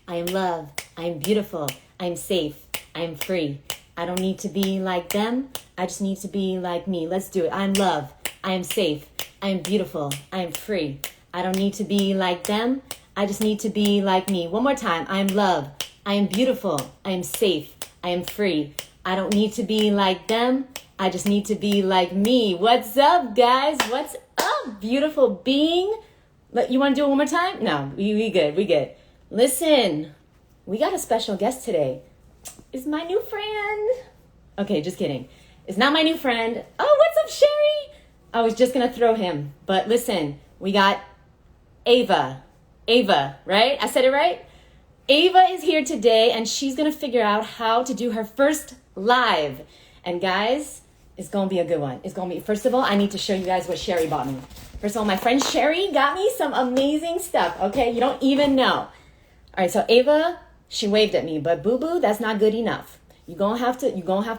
I am love. I am beautiful. I am safe. I am free. I don't need to be like them. I just need to be like me. Let's do it. I am love. I am safe. I am beautiful. I am free. I don't need to be like them. I just need to be like me. One more time. I am love. I am beautiful. I am safe. I am free. I don't need to be like them. I just need to be like me. What's up, guys? What's up, beautiful being? You want to do it one more time? No, we good. We good. Listen, we got a special guest today. It's my new friend. Okay, just kidding. It's not my new friend. Oh, what's up, Sherry? I was just going to throw him. But listen, we got Ava. Ava, right? I said it right? Ava is here today, and she's going to figure out how to do her first live. And guys, it's going to be a good one. It's going to be, first of all, I need to show you guys what Sherry bought me. First of all, my friend Sherry got me some amazing stuff, okay? You don't even know. All right, so Ava, she waved at me, but boo-boo, that's not good enough. You're going to have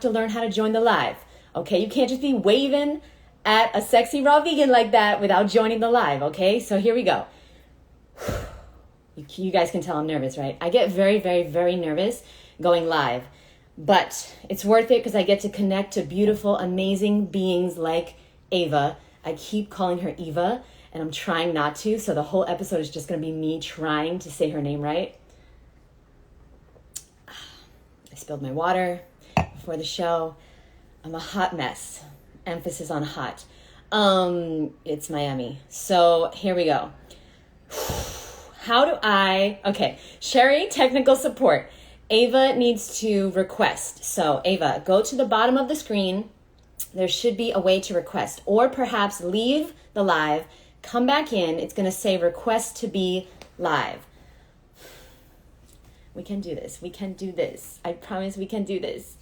to learn how to join the live, okay? You can't just be waving at a sexy raw vegan like that without joining the live, okay? So here we go. You guys can tell I'm nervous, right? I get very, very, very nervous going live, but it's worth it because I get to connect to beautiful, amazing beings like Ava. I keep calling her Eva, and I'm trying not to, so the whole episode is just going to be me trying to say her name right. I spilled my water before the show. I'm a hot mess. Emphasis on hot. It's Miami. So here we go. Okay, Sherry, technical support. Ava needs to request. So Ava, go to the bottom of the screen. There should be a way to request, or perhaps leave the live, come back in. It's going to say request to be live. We can do this. We can do this. I promise we can do this.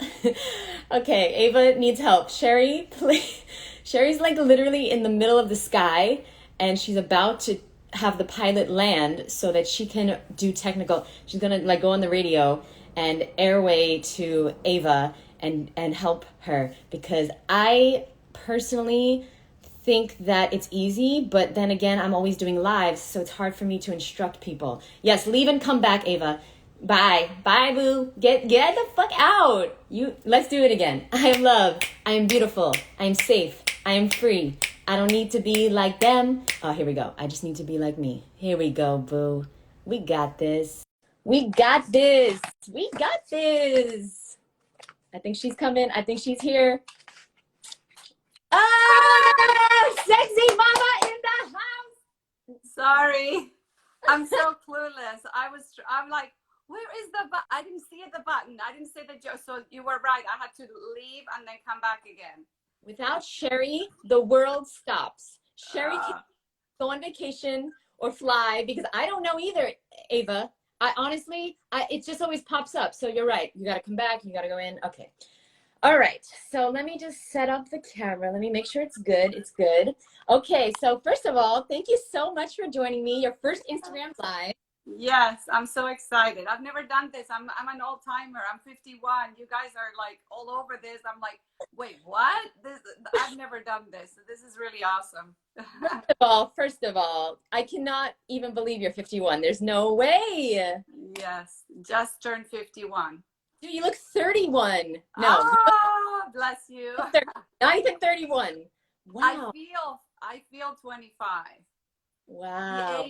Okay, Ava needs help. Sherry, please. Sherry's like literally in the middle of the sky, and she's about to have the pilot land so that she can do technical. She's gonna like go on the radio and airway to Ava and help her, because I personally think that it's easy, but then again, I'm always doing lives, so it's hard for me to instruct people. Yes, leave and come back, Ava. Bye boo. Get the fuck out. Let's do it again. I am love. I am beautiful. I am safe. I am free. I don't need to be like them. Oh, here we go. I just need to be like me. Here we go, boo. We got this. We got this. We got this. I think she's coming. I think she's here. Oh, sexy mama in the house. Sorry. I'm so clueless. I'm like, where is the button? I didn't see the button. I didn't see the joke. So you were right. I had to leave and then come back again. Without Sherry, the world stops. Sherry can go on vacation or fly, because I don't know either, Ava. It just always pops up. So you're right. You got to come back. You got to go in. Okay. All right. So let me just set up the camera. Let me make sure it's good. It's good. Okay. So first of all, thank you so much for joining me. Your first Instagram live. Yes, I'm so excited. I've never done this. I'm an old timer. I'm 51. You guys are like all over this. I'm like, wait, what? I've never done this. This is really awesome. First of all, I cannot even believe you're 51. There's no way. Yes, just turned 51. Dude, you look 31. No. Oh, bless you. Not even 31. Wow. I feel 25. Wow.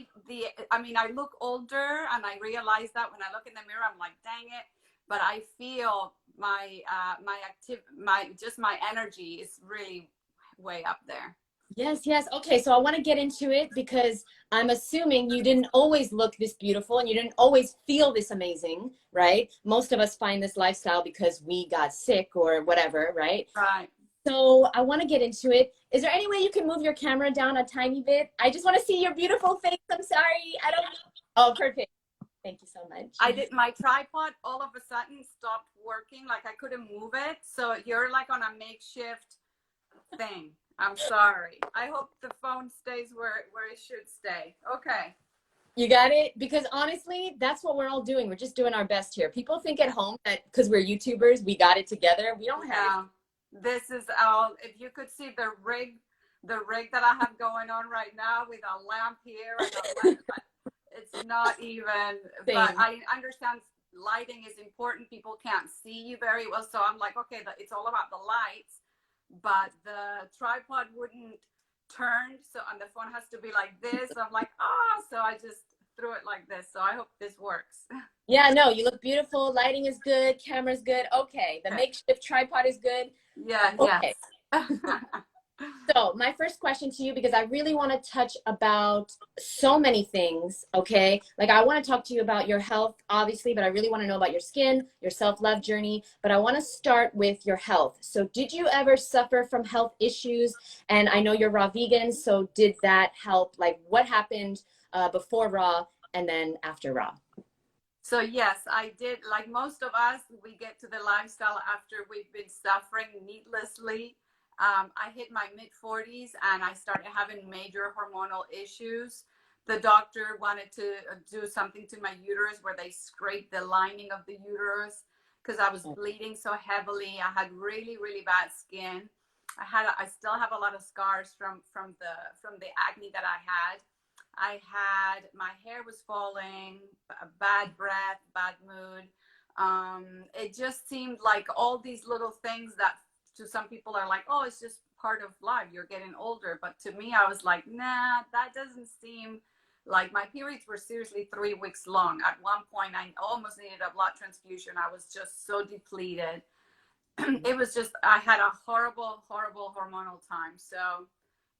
I mean, I look older, and I realize that when I look in the mirror, I'm like, dang it. But I feel my energy is really way up there. Yes. Okay, so I want to get into it, because I'm assuming you didn't always look this beautiful and you didn't always feel this amazing, right? Most of us find this lifestyle because we got sick or whatever, right? Right. So I want to get into it. Is there any way you can move your camera down a tiny bit? I just want to see your beautiful face. I'm sorry. I don't know. Oh, perfect. Thank you so much. My tripod all of a sudden stopped working. Like I couldn't move it. So you're like on a makeshift thing. I'm sorry. I hope the phone stays where it should stay. Okay. You got it? Because honestly, that's what we're all doing. We're just doing our best here. People think at home that because we're YouTubers, we got it together. We don't have it. This is all, if you could see the rig that I have going on right now with a lamp here and a lamp, It's not even, but Same. I understand lighting is important. People can't see you very well. So I'm like, okay, it's all about the lights, but the tripod wouldn't turn. So, and the phone has to be like this. I'm like, so I just threw it like this. So I hope this works. Yeah, no, you look beautiful. Lighting is good. Camera's good. Okay. The Okay. makeshift tripod is good. Yeah, Okay. yes. So my first question to you, because I really want to touch about so many things, okay? Like I want to talk to you about your health, obviously, but I really want to know about your skin, your self-love journey. But I want to start with your health. So did you ever suffer from health issues? And I know you're raw vegan, so did that help? Like what happened before raw and then after raw? So yes, I did. Like most of us, we get to the lifestyle after we've been suffering needlessly. I hit my mid 40s and I started having major hormonal issues. The doctor wanted to do something to my uterus where they scraped the lining of the uterus because I was bleeding so heavily. I had really, really bad skin. I still have a lot of scars from the acne that I had. My hair was falling, bad breath, bad mood. It just seemed like all these little things that to some people are like, oh, it's just part of life. You're getting older. But to me, I was like, nah, that doesn't seem like my periods were seriously 3 weeks long. At one point, I almost needed a blood transfusion. I was just so depleted. It was just, I had a horrible, horrible hormonal time. So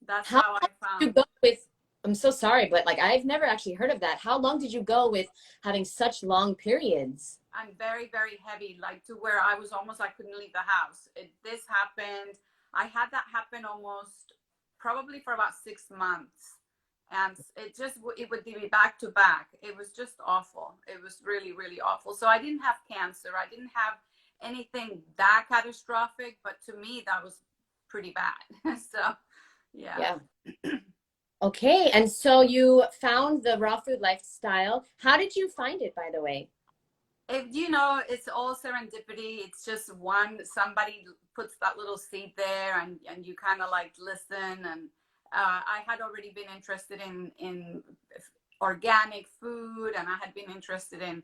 that's How how I long did you found. go with, I'm so sorry, but like I've never actually heard of that. How long did you go with having such long periods? I'm very, very heavy, like to where I was almost, I couldn't leave the house. This happened. I had that happen almost probably for about 6 months. And it would be back to back. It was just awful. It was really, really awful. So I didn't have cancer. I didn't have anything that catastrophic, but to me, that was pretty bad. So, yeah. Yeah. Okay. And so you found the raw food lifestyle. How did you find it, by the way? It's all serendipity. It's just somebody puts that little seed there, and you kind of like listen. And I had already been interested in organic food, and I had been interested in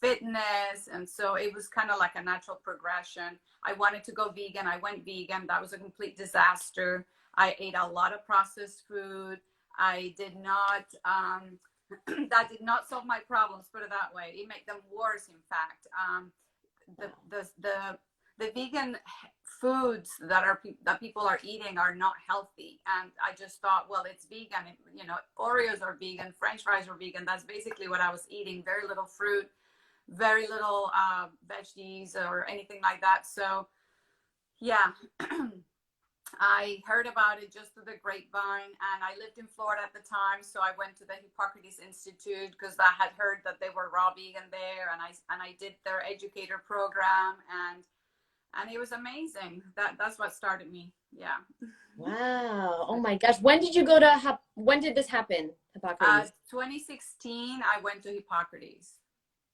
fitness, and so it was kind of like a natural progression. I wanted to go vegan. I went vegan. That was a complete disaster. I ate a lot of processed food. I did not. That did not solve my problems, put it that way. It made them worse, in fact. The, the, the, the vegan foods that people are eating are not healthy. And I just thought, well, it's vegan. Oreos are vegan, French fries are vegan. That's basically what I was eating. Very little fruit, very little veggies or anything like that. So, yeah. I heard about it just through the grapevine, and I lived in Florida at the time, so I went to the Hippocrates Institute because I had heard that they were raw vegan there, and I did their educator program, and it was amazing. That's what started me. Yeah. Wow. Oh my gosh. When did this happen, Hippocrates? 2016, I went to Hippocrates.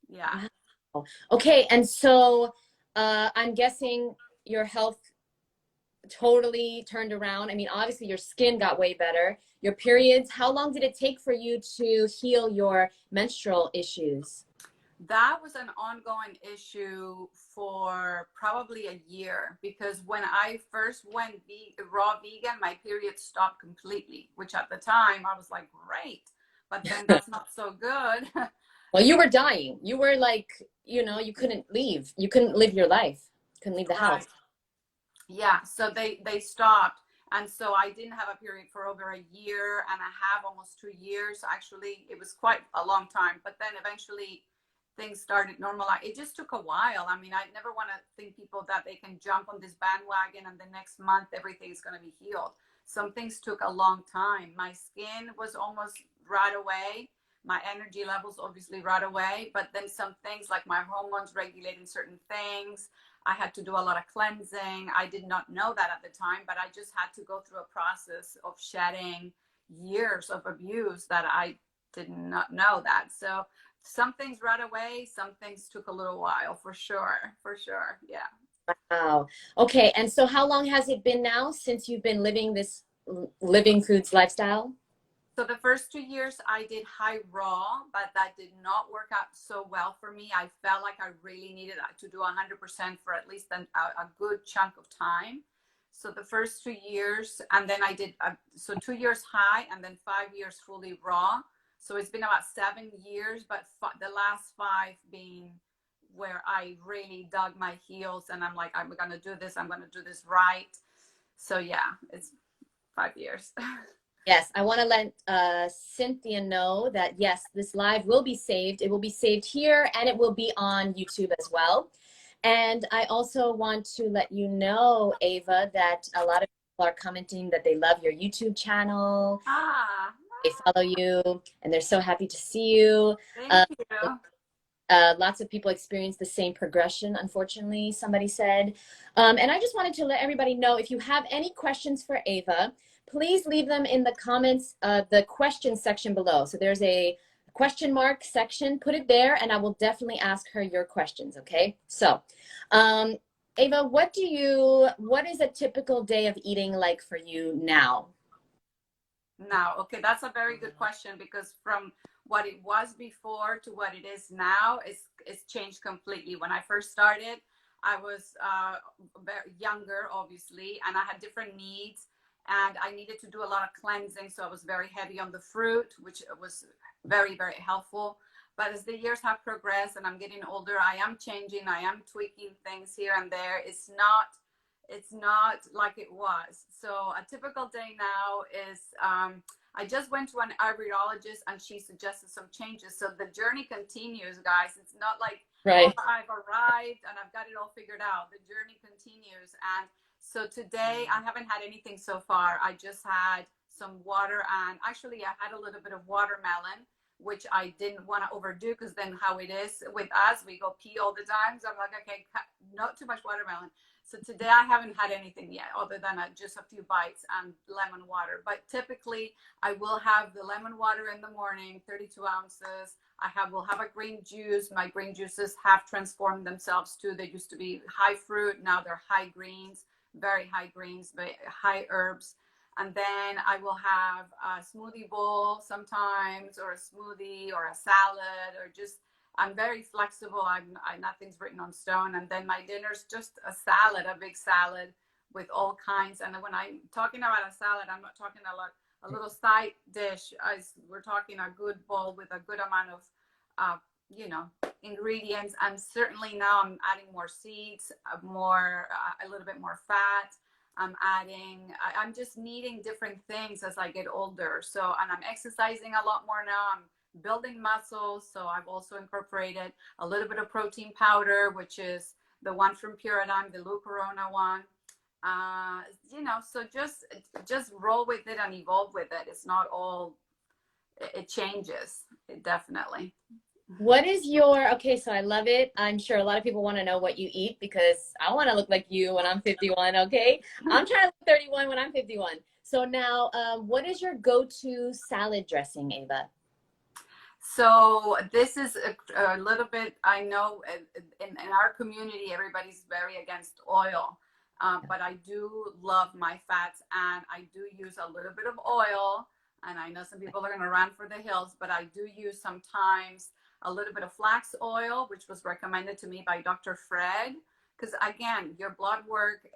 Yeah. Wow. Okay. And so I'm guessing your health totally turned around. I mean, obviously your skin got way better. Your periods, how long did it take for you to heal your menstrual issues? That was an ongoing issue for probably a year, because when I first went raw vegan, my period stopped completely, which at the time I was like, great, but then that's not so good. Well, you were dying. You were like, you couldn't leave. You couldn't live your life. Couldn't leave the house. Right. Yeah, so they stopped, and so I didn't have a period for over a year and a half, almost 2 years. Actually, it was quite a long time, but then eventually things started normalizing. It just took a while. I mean, I never want to think people that they can jump on this bandwagon and the next month everything's going to be healed. Some things took a long time. My skin was almost right away. My energy levels obviously right away, but then some things like my hormones regulating certain things. I had to do a lot of cleansing. I did not know that at the time, but I just had to go through a process of shedding years of abuse that I did not know that. So some things right away, some things took a little while, for sure. For sure. Yeah. Wow. Okay. And so how long has it been now since you've been living this living foods lifestyle? So the first 2 years I did high raw, but that did not work out so well for me. I felt like I really needed to do 100% for at least a good chunk of time. So the first 2 years, and then I did, so 2 years high and then 5 years fully raw. So it's been about 7 years, but the last five being where I really dug my heels and I'm like, I'm going to do this. I'm going to do this right. So yeah, it's 5 years. Yes, I want to let Cynthia know that yes, this live will be saved. It will be saved here and it will be on YouTube as well. And I also want to let you know, Ava, that a lot of people are commenting that they love your YouTube channel. Ah, They follow you and they're so happy to see you. thank you. Lots of people experience the same progression, unfortunately, somebody said. And I just wanted to let everybody know, if you have any questions for Ava, please leave them in the comments, the question section below. So there's a question mark section, put it there, and I will definitely ask her your questions, okay? So, Ava, what is a typical day of eating like for you now? Now, okay, that's a very good question, because from what it was before to what it is now, it's changed completely. When I first started, I was very younger, obviously, and I had different needs, and I needed to do a lot of cleansing. So I was very heavy on the fruit, which was very, very helpful. But as the years have progressed and I'm getting older, I am changing. I am tweaking things here and there. It's not like it was. So a typical day now is I just went to an iridologist and she suggested some changes. So the journey continues, guys. It's not like, Right. oh, I've arrived and I've got it all figured out. The journey continues. And so today I haven't had anything so far. I just had some water, and actually I had a little bit of watermelon, which I didn't want to overdo, because then how it is with us, we go pee all the time. So I'm like, okay, not too much watermelon. So today I haven't had anything yet other than just a few bites and lemon water. But typically I will have the lemon water in the morning, 32 ounces. Will have a green juice. My green juices have transformed themselves too. They used to be high fruit. Now they're high greens, very high greens, but high herbs. And then I will have a smoothie bowl sometimes, or a smoothie, or a salad, or just, I'm very flexible. Nothing's written on stone. And then my dinner's just a salad, a big salad with all kinds. And when I'm talking about a salad, I'm not talking a little side dish. We're talking a good bowl with a good amount of, ingredients. And certainly now I'm adding more seeds, a little bit more fat. I'm just needing different things as I get older. So, and I'm exercising a lot more now. I'm building muscles. So I've also incorporated a little bit of protein powder, which is the one from Puradyme, the Corona one. So just roll with it and evolve with it. It's not all, it changes. It definitely. What is okay, so I love it. I'm sure a lot of people want to know what you eat, because I want to look like you when I'm 51, okay? I'm trying to look 31 when I'm 51. So now, what is your go-to salad dressing, Ava? So this is a little bit, I know in our community, everybody's very against oil. But I do love my fats, and I do use a little bit of oil. And I know some people are going to run for the hills, but I do use sometimes a little bit of flax oil, which was recommended to me by Dr. Fred. Because again, your blood work,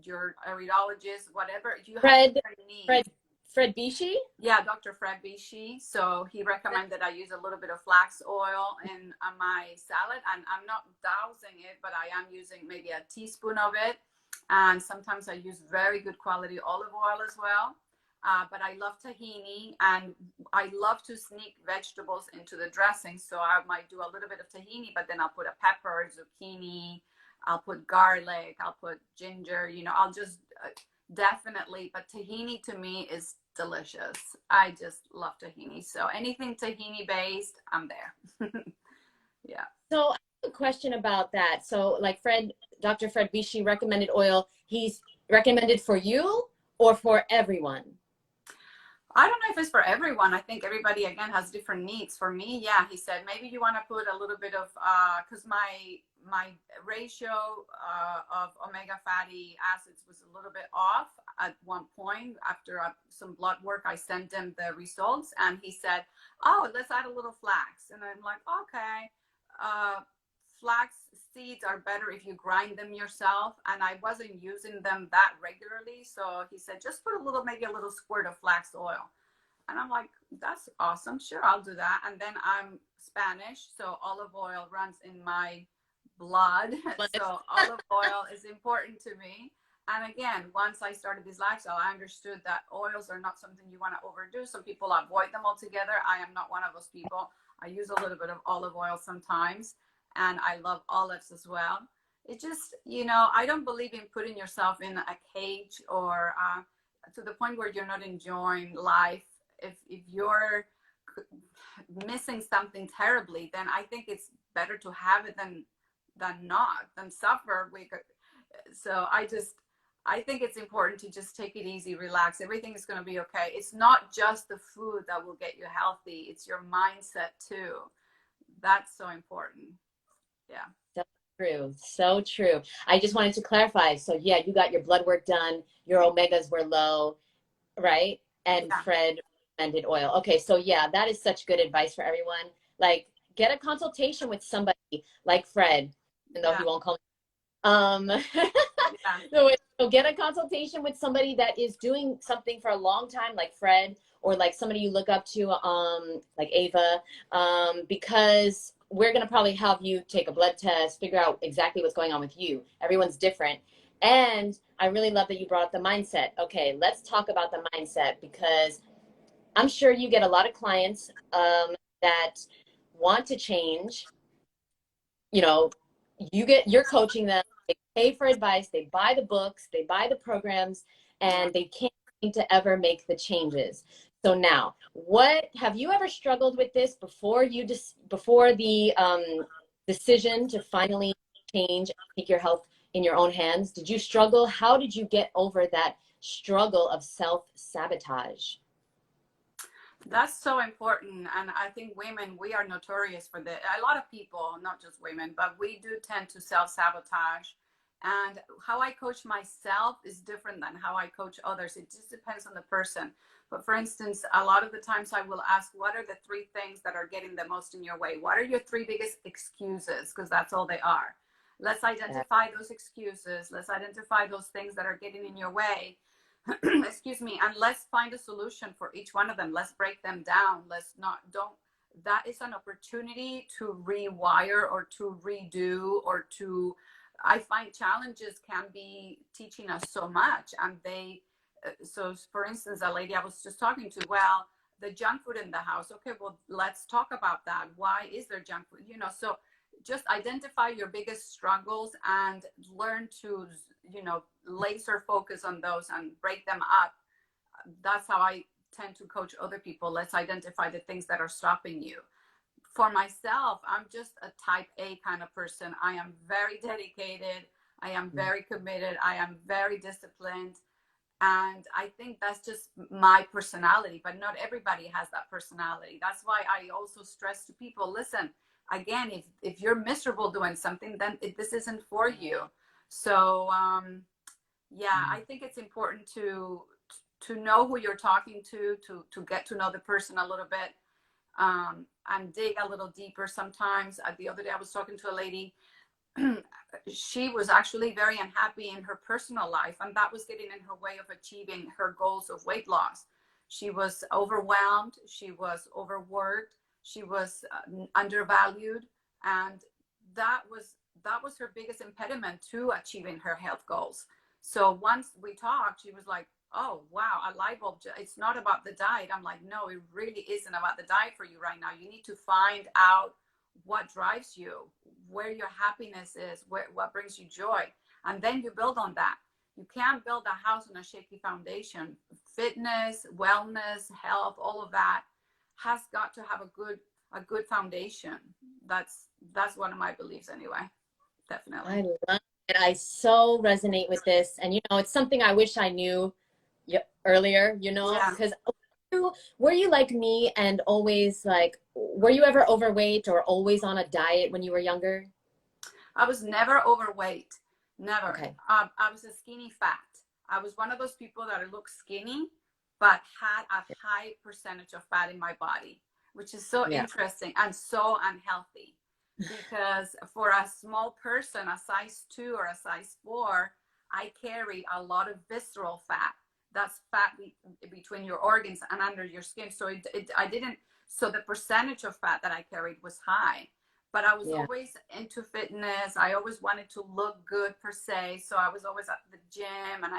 your iridologist, whatever, you have needs. Fred Bishi? Yeah, Dr. Fred Bishi. So he recommended I use a little bit of flax oil in my salad. And I'm not dousing it, but I am using maybe a teaspoon of it. And sometimes I use very good quality olive oil as well. But I love tahini, and I love to sneak vegetables into the dressing. So I might do a little bit of tahini, but then I'll put a pepper, zucchini, I'll put garlic, I'll put ginger, I'll just definitely. But tahini to me is delicious. I just love tahini. So anything tahini based, I'm there. Yeah. So I have a question about that. So like Dr. Fred Bishi recommended oil. He's recommended for you or for everyone? I don't know if it's for everyone. I think everybody, again, has different needs. For me, yeah, he said, maybe you want to put a little bit of, because my ratio of omega fatty acids was a little bit off. at one point after some blood work. I sent him the results, and he said, "Oh, let's add a little flax." And I'm like, "Okay." Flax seeds are better if you grind them yourself, and I wasn't using them that regularly, so he said, "Just put a little, maybe a little squirt of flax oil." And I'm like, "That's awesome. Sure, I'll do that." And then I'm Spanish, so olive oil runs in my blood. So olive oil is important to me. And again, once I started this lifestyle, I understood that oils are not something you want to overdo. Some people avoid them altogether. I am not one of those people. I use a little bit of olive oil sometimes, and I love olives as well. It just, I don't believe in putting yourself in a cage or to the point where you're not enjoying life. If you're missing something terribly, then I think it's better to have it than suffer. So I think it's important to just take it easy, relax. Everything is going to be okay. It's not just the food that will get you healthy. It's your mindset too. That's so important. Yeah. So true. So true. I just wanted to clarify. So yeah, you got your blood work done. Your omegas were low, right? And Yeah. Fred recommended oil. Okay. So yeah, that is such good advice for everyone. Like, get a consultation with somebody like Fred, even though he won't call me. Yeah. So get a consultation with somebody that is doing something for a long time, like Fred, or like somebody you look up to, like Ava, because we're going to probably have you take a blood test, figure out exactly what's going on with you. Everyone's different. And I really love that you brought up the mindset. Okay, let's talk about the mindset, because I'm sure you get a lot of clients that want to change. You're coaching them, they pay for advice, they buy the books, they buy the programs, and they can't seem to ever make the changes. So now, what have you ever struggled with this before the decision to finally change and take your health in your own hands? Did you struggle? How did you get over that struggle of self-sabotage? That's so important. And I think women, we are notorious for that. A lot of people, not just women, but we do tend to self-sabotage. And how I coach myself is different than how I coach others. It just depends on the person. But for instance, a lot of the times I will ask, what are the 3 things that are getting the most in your way? What are your 3 biggest excuses? Because that's all they are. Let's identify those excuses. Let's identify those things that are getting in your way. Excuse me. And let's find a solution for each one of them. Let's break them down. That is an opportunity to rewire or to redo or to, I find challenges can be teaching us so much. And so for instance, a lady I was just talking to, well, the junk food in the house. Okay, well, let's talk about that. Why is there junk food? So just identify your biggest struggles and learn to, laser focus on those and break them up. That's how I tend to coach other people. Let's identify the things that are stopping you. For myself, I'm just a type A kind of person. I am very dedicated. I am very committed. I am very disciplined. And I think that's just my personality, but not everybody has that personality. That's why I also stress to people, listen, again, if you're miserable doing something, then this isn't for you. So I think it's important to know who you're talking to get to know the person a little bit, and dig a little deeper sometimes. The other day I was talking to a lady. She was actually very unhappy in her personal life, and that was getting in her way of achieving her goals of weight loss. She was overwhelmed, she was overworked, she was undervalued, and that was her biggest impediment to achieving her health goals. So once we talked, she was like, oh wow, a light bulb. It's not about the diet. I'm like, no, it really isn't about the diet for you right now. You need to find out what drives you, where your happiness is, what brings you joy, and then you build on that. You can't build a house on a shaky foundation. Fitness, wellness, health, all of that has got to have a good foundation. That's one of my beliefs anyway. Definitely. I love it. I so resonate with this. And, it's something I wish I knew earlier, because were you like me and always were you ever overweight or always on a diet when you were younger? I was never overweight. Never. Okay. I was a skinny fat. I was one of those people that looked skinny, but had a high percentage of fat in my body, which is so interesting and so unhealthy. Because for a small person, a size 2 or a size 4, I carried a lot of visceral fat. That's fat between your organs and under your skin. So I didn't, so the percentage of fat that I carried was high. But I was always into fitness. I always wanted to look good per se. So I was always at the gym, and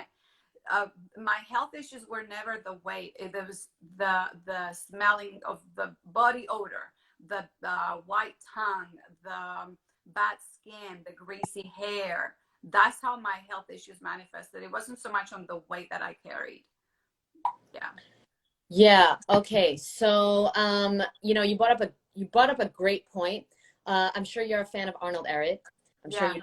my health issues were never the weight. It was the smelling of the body odor, the white tongue, the bad skin, the greasy hair. That's how my health issues manifested. It wasn't so much on the weight that I carried. Yeah. Yeah. Okay. So, you know, you brought up a great point. I'm sure you're a fan of Arnold Ehret. I'm sure you.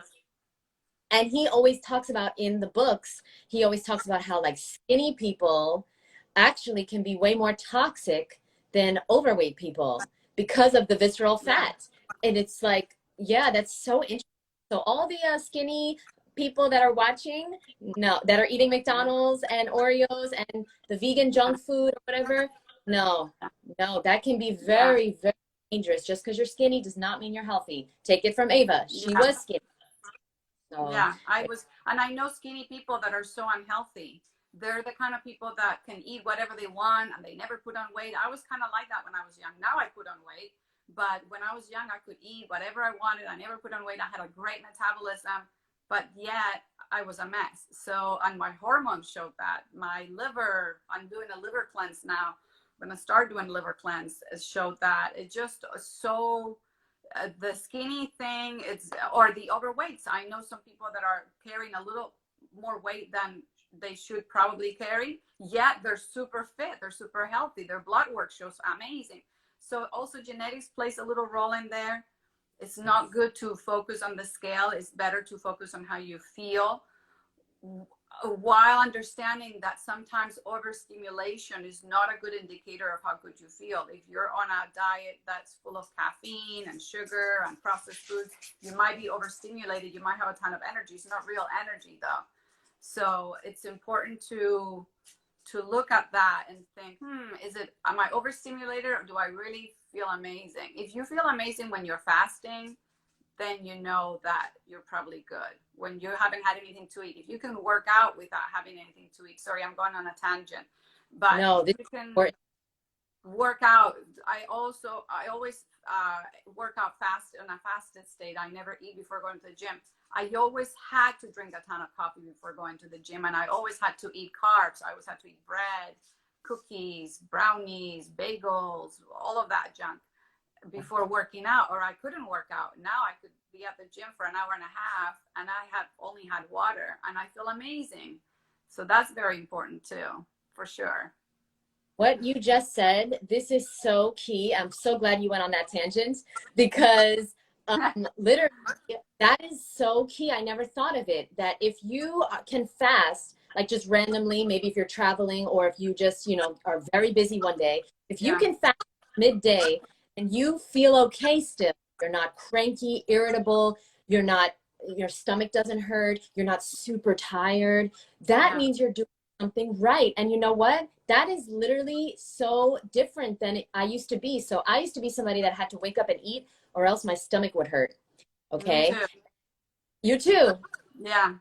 And he always talks about in the books, he always talks about how like skinny people actually can be way more toxic than overweight people because of the visceral fat. And it's like, yeah, that's so interesting. So all the skinny people that are watching, no, that are eating McDonald's and Oreos and the vegan junk food or whatever, no, that can be very, very dangerous. Just because you're skinny does not mean you're healthy. Take it from Ava. She was skinny. So, yeah, I was, and I know skinny people that are so unhealthy. They're the kind of people that can eat whatever they want and they never put on weight. I was kind of like that when I was young. Now I put on weight, but when I was young, I could eat whatever I wanted. I never put on weight. I had a great metabolism, but yet I was a mess. So, and my hormones showed that. My liver, I'm doing a liver cleanse now. When I started doing liver cleanse, it showed that. It just so the skinny thing, it's, or the overweights. I know some people that are carrying a little more weight than they should probably carry, yet they're super fit, they're super healthy, their blood work shows amazing. So also genetics plays a little role in there. It's not good to focus on the scale. It's better to focus on how you feel, while understanding that sometimes overstimulation is not a good indicator of how good you feel. If you're on a diet that's full of caffeine and sugar and processed foods, you might be overstimulated. You might have a ton of energy. It's not real energy though. So it's important to look at that and think, am I overstimulated, or do I really feel amazing? If you feel amazing when you're fasting, then you know that you're probably good. When you haven't had anything to eat, if you can work out without having anything to eat, sorry, I'm going on a tangent, but no, if you can work out. I always work out fast in a fasted state. I never eat before going to the gym. I always had to drink a ton of coffee before going to the gym, and I always had to eat carbs. I always had to eat bread, cookies, brownies, bagels, all of that junk before working out, or I couldn't work out. Now I could be at the gym for an hour and a half and I have only had water and I feel amazing. So that's very important too, for sure. What you just said, this is so key. I'm so glad you went on that tangent because literally that is so key. I never thought of it, that if you can fast, like just randomly, maybe if you're traveling or if you just, you know, are very busy one day, if you can fast midday and you feel okay still, you're not cranky, irritable, you're not, your stomach doesn't hurt, you're not super tired, that means you're doing something right. And you know what? That is literally so different than I used to be. So I used to be somebody that had to wake up and eat or else my stomach would hurt. Okay. Me too. You too. Yeah.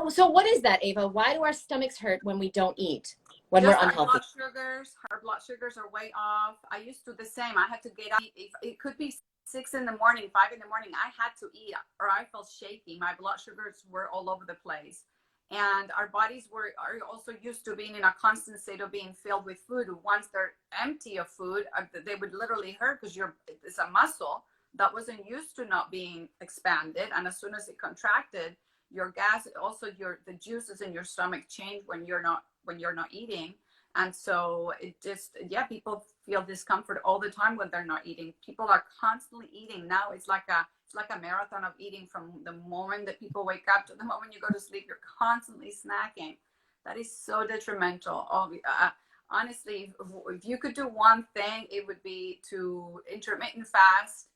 So what is that, Ava? Why do our stomachs hurt when we don't eat? When Just we're unhealthy? our blood sugars are way off. I used to do the same. I had to get up. It could be 6 in the morning, 5 in the morning. I had to eat or I felt shaky. My blood sugars were all over the place. And our bodies are also used to being in a constant state of being filled with food. Once they're empty of food, they would literally hurt because it's a muscle that wasn't used to not being expanded. And as soon as it contracted, your gas, also the juices in your stomach change when you're not eating. And so it just, people feel discomfort all the time when they're not eating. People are constantly eating now. It's like a marathon of eating from the moment that people wake up to the moment you go to sleep. You're constantly snacking. That is so detrimental. Honestly, if you could do one thing, it would be to intermittent fast.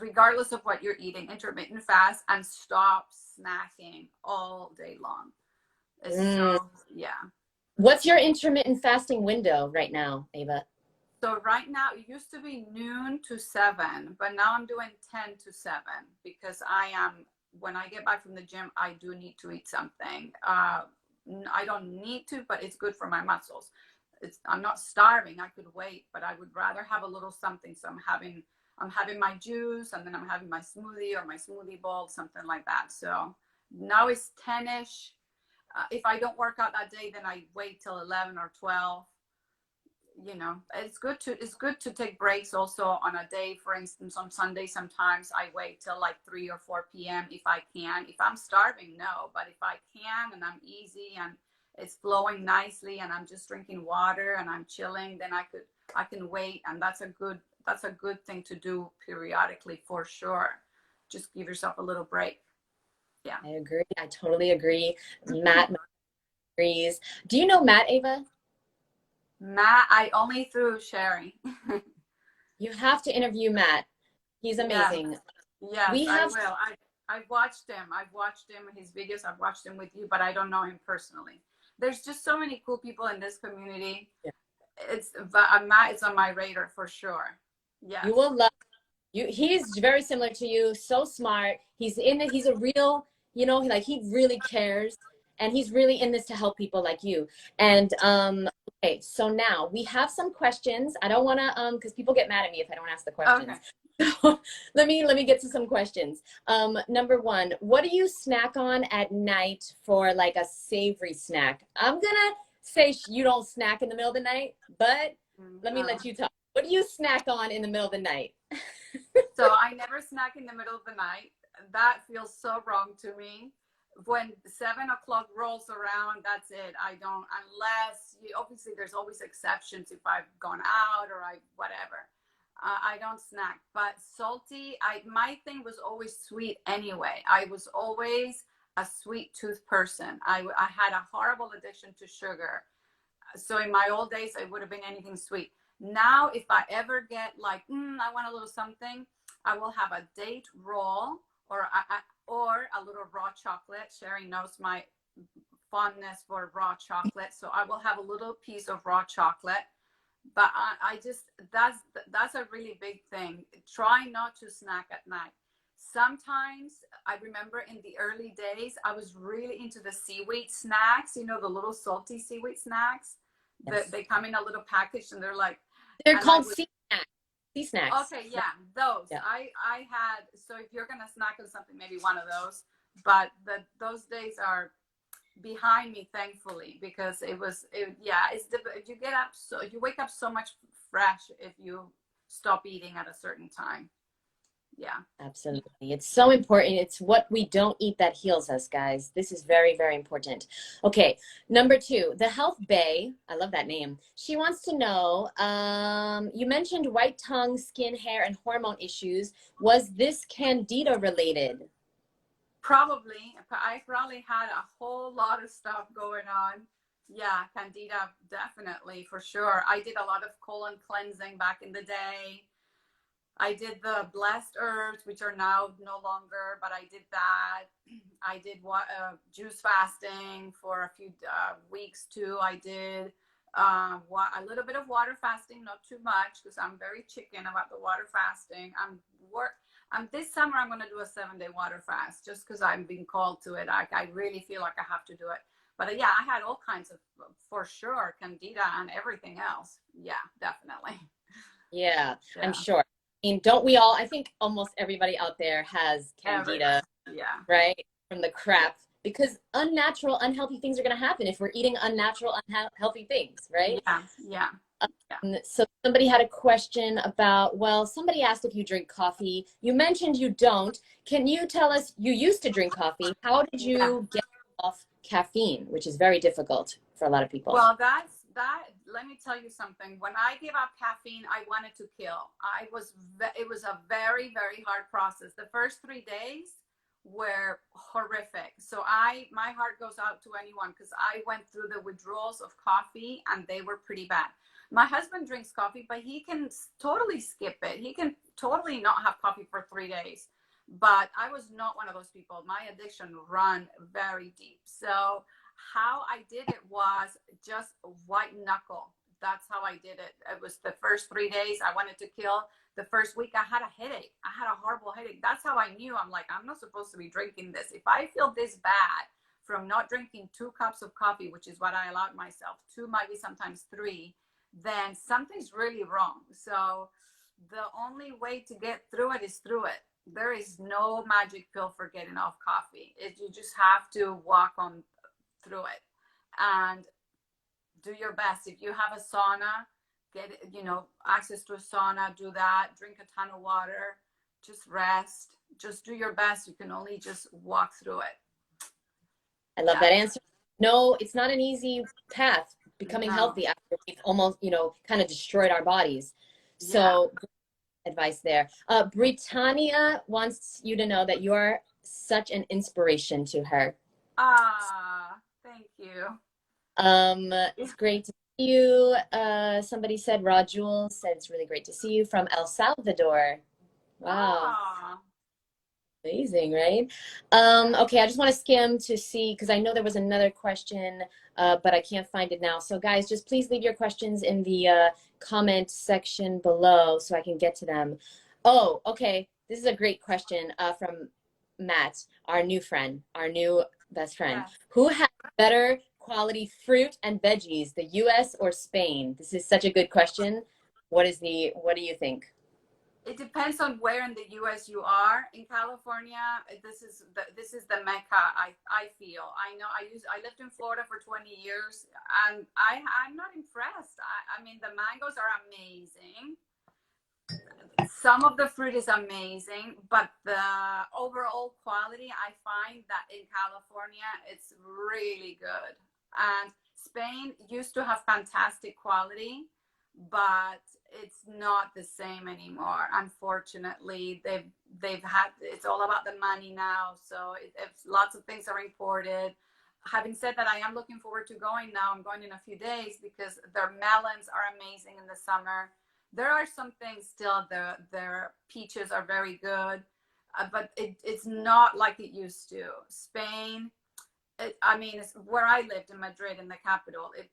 Regardless of what you're eating, intermittent fast, and stop snacking all day long. So yeah. What's your intermittent fasting window right now, Ava? So right now, it used to be noon to 7, but now I'm doing 10 to 7 because when I get back from the gym, I do need to eat something. I don't need to, but it's good for my muscles. I'm not starving. I could wait, but I would rather have a little something. So I'm having my juice, and then I'm having my smoothie or my smoothie bowl, something like that. So now it's 10-ish. If I don't work out that day, then I wait till 11 or 12. You know, it's good to take breaks also on a day. For instance, on Sunday, sometimes I wait till like 3 or 4 p.m. if I can. If I'm starving, no, but if I can and I'm easy and it's flowing nicely and I'm just drinking water and I'm chilling, then I can wait. And that's a good thing to do periodically, for sure. Just give yourself a little break. Yeah, I agree. I totally agree. Matt agrees. Do you know Matt, Ava? Matt, I only through Sherry. You have to interview Matt. He's Yeah. amazing. Yes, We I have will. I've watched him. I've watched him, his videos. I've watched him with you, but I don't know him personally. There's just so many cool people in this community. Yeah. Matt is on my radar for sure. Yes. You will love you. He's very similar to you. So smart. He's in it. He's a real, like he really cares, and he's really in this to help people like you. And okay, so now we have some questions. I don't want to because people get mad at me if I don't ask the questions. Okay. So let me get to some questions. Number one, what do you snack on at night for like a savory snack? I'm gonna say you don't snack in the middle of the night, but let me let you talk. What do you snack on in the middle of the night? So I never snack in the middle of the night. That feels so wrong to me. When 7 o'clock rolls around, that's it. I don't, unless obviously there's always exceptions if I've gone out or whatever. I don't snack, but salty. My thing was always sweet anyway. I was always a sweet tooth person. I had a horrible addiction to sugar. So in my old days, it would have been anything sweet. Now, if I ever get like, I want a little something, I will have a date roll or a little raw chocolate. Sherry knows my fondness for raw chocolate, so I will have a little piece of raw chocolate. But I just that's a really big thing. Try not to snack at night. Sometimes I remember in the early days, I was really into the seaweed snacks, the little salty seaweed snacks. Yes. They come in a little package and they're called sea snacks. Sea snacks. Okay, yeah, those. Yeah. I had, so if you're gonna snack on something, maybe one of those. But those days are behind me, thankfully, because it's you get up, so you wake up so much fresh if you stop eating at a certain time. Yeah, Absolutely. It's so important. It's what we don't eat that heals us, guys. This is very, very important. Okay. Number 2, the Health Bae. I love that name. She wants to know, you mentioned white tongue, skin, hair, and hormone issues. Was this Candida related? probably. I probably had a whole lot of stuff going on. Yeah, Candida, definitely, for sure. I did a lot of colon cleansing back in the day. I did the blessed herbs, which are now no longer, but I did that. I did juice fasting for a few weeks too. I did a little bit of water fasting, not too much, because I'm very chicken about the water fasting. This summer I'm going to do a 7-day water fast just because I'm being called to it. I really feel like I have to do it. But yeah, I had all kinds of, for sure, Candida and everything else. Yeah, definitely. Yeah. I'm sure. I mean, don't we all? I think almost everybody out there has Candida, yeah, right? From the crap, because unnatural, unhealthy things are going to happen if we're eating unnatural, unhealthy things, right? Yeah. So somebody had a question about, somebody asked if you drink coffee. You mentioned you don't. Can you tell us, you used to drink coffee. How did you get off caffeine, which is very difficult for a lot of people? Well, that. Let me tell you something. When I gave up caffeine, I wanted to kill. It was a very, very hard process. The first 3 days were horrific. So my heart goes out to anyone, because I went through the withdrawals of coffee and they were pretty bad. My husband drinks coffee, but he can totally skip it. He can totally not have coffee for 3 days. But I was not one of those people. My addiction ran very deep. So how I did it was just white knuckle. That's how I did it. It was the first 3 days I wanted to kill. The first week I had a headache. I had a horrible headache. That's how I knew. I'm like, I'm not supposed to be drinking this. If I feel this bad from not drinking 2 cups of coffee, which is what I allowed myself, 2, maybe sometimes 3, then something's really wrong. So the only way to get through it is through it. There is no magic pill for getting off coffee. You just have to walk on through it and do your best. If you have a sauna, get, access to a sauna, do that, drink a ton of water, just rest, just do your best. You can only just walk through it. I love that answer. No, it's not an easy path becoming healthy after we've almost, kind of destroyed our bodies. So advice there. Britannia wants you to know that you are such an inspiration to her. Thank you. It's great to see you. Somebody said, Rajul said it's really great to see you from El Salvador. Wow. Amazing, right? Okay, I just want to skim to see, because I know there was another question, but I can't find it now. So guys, just please leave your questions in the comment section below so I can get to them. Oh, okay. This is a great question from Matt, our new friend, our new best friend. Yes. Who has better quality fruit and veggies, the US or Spain? This is such a good question. What do you think? It depends on where in the U.S. you are. In California, this is the mecca. I feel. I know. I lived in Florida for 20 years, and I'm not impressed. I mean, the mangoes are amazing. Some of the fruit is amazing, but the overall quality, I find that in California, it's really good. And Spain used to have fantastic quality, but it's not the same anymore. Unfortunately, they've had, it's all about the money now. So lots of things are imported. Having said that, I am looking forward to going now. I'm going in a few days because their melons are amazing in the summer. There are some things still, their peaches are very good, but it's not like it used to. Spain, I mean, it's where I lived in Madrid, in the capital. It